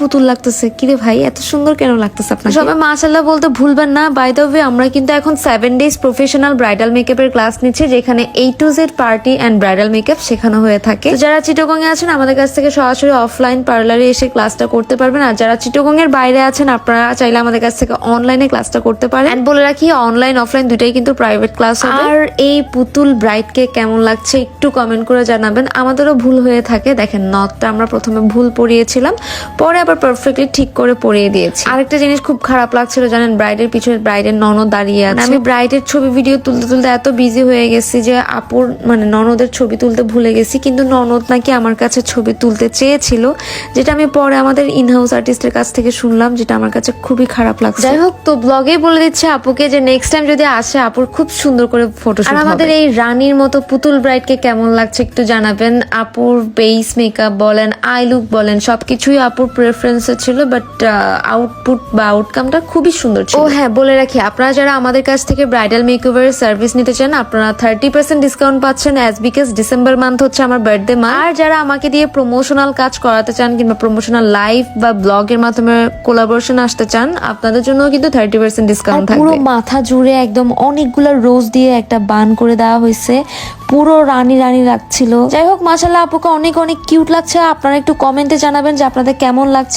পুতুল লাগতেছে। কিরে ভাই এত সুন্দর কেন লাগতেছে আপনাকে? সবাই মাশাআল্লাহ বলতে ভুলবেন না। বাই দ্য ওয়ে আমরা কিন্তু এখন 7 days প্রফেশনাল ব্রাইডাল মেকআপের ক্লাস নিচ্ছি, যেখানে A to Z party and bridal makeup শেখানো হয়ে থাকে। যারা চিটাগং এ আছেন আমাদের কাছ থেকে সরাসরি অফলাইন পার্লারে এসে ক্লাসটা করতে পারবেন, আর যারা চিটাগং এর বাইরে আছেন আপনারা চাইলে আমাদের কাছ থেকে অনলাইনে ক্লাসটা করতে পারেন। এন্ড বলে রাখি অনলাইন অফলাইন দুটাই কিন্তু প্রাইভেট ক্লাস হবে। আর এই পুতুল ব্রাইডকে কেমন লাগছে একটু কমেন্ট করে জানাবেন। আমাদেরও ভুল হয়ে থাকে, দেখেন নথটা আমরা প্রথমে ভুল পরিয়েছিলাম, পরে আবার পারফেক্টলি ঠিক করে পরিয়ে দিয়েছি। আরেকটা জিনিস খুব খারাপ লাগছিল জানেন, ব্রাইডের পিছনে ব্রাইডের ননদ দাঁড়িয়ে আছে। আমি ব্রাইডের ছবি ভিডিও তুলতে তুলতে এত বিজি হয়ে গেছি যে আপুর মানে ননদের ছবি তুলতে ভুলে গেছি, কিন্তু ননদ নাকি আমার কাছে ছবি তুলতে চেয়েছিল, যেটা আমি পরে আমাদের ইনহাউস আর্টিস্টের কাছ থেকে শুনলাম, যেটা আমার কাছে খুবই খারাপ লাগছে। যাই হোক, তো ব্লগে বলে দিচ্ছে আপুকে যে নেক্সট টাইম যদি আসে আপুর খুব সুন্দর করে ফটোশুট হবে। আর আমাদের এই রানীর মতো পুতুল ব্রাইডকে কেমন লাগছে একটু জানাবেন। আপুর বেস মেকআপ বলেন, আই লুক বলেন, সবকিছুই আপুর প্রেফারেন্সে ছিল, বাট আউটপুট বা আউটকামটা খুবই সুন্দর ছিল। ও হ্যাঁ, বলে রাখি আপনারা যারা আমাদের কাছ থেকে ব্রাইডাল মেকওভারের সার্ভিস নিতে চান আপনারা 30% ডিসকাউন্ট পাচ্ছেন, অ্যাজ বিকজ ডিসেম্বর মান্থ হচ্ছে আমার বার্থডে মান্থ। আর যারা আমাকে দিয়ে প্রমোশনাল কাজ করাতে চান কিংবা প্রমোশনাল লাইভ বা ব্লগের মাধ্যমে কোলাবোরেশন আসতে চান, আপনাদের জন্য কিন্তু 30% ডিসকাউন্ট থাকবে। পুরো মাথা জুড়ে একদম অনেকগুলো রোজ দিয়ে একটা বান করে দেওয়া হয়েছে, পুরো রানী রানী লাগছিল। যাই হোক, মাশাআল্লাহ আপুকে অনেক অনেক কিউট লাগছে। আপনারা একটু কমেন্টে জানাবেন যে আপনাদের কেমন লাগছে।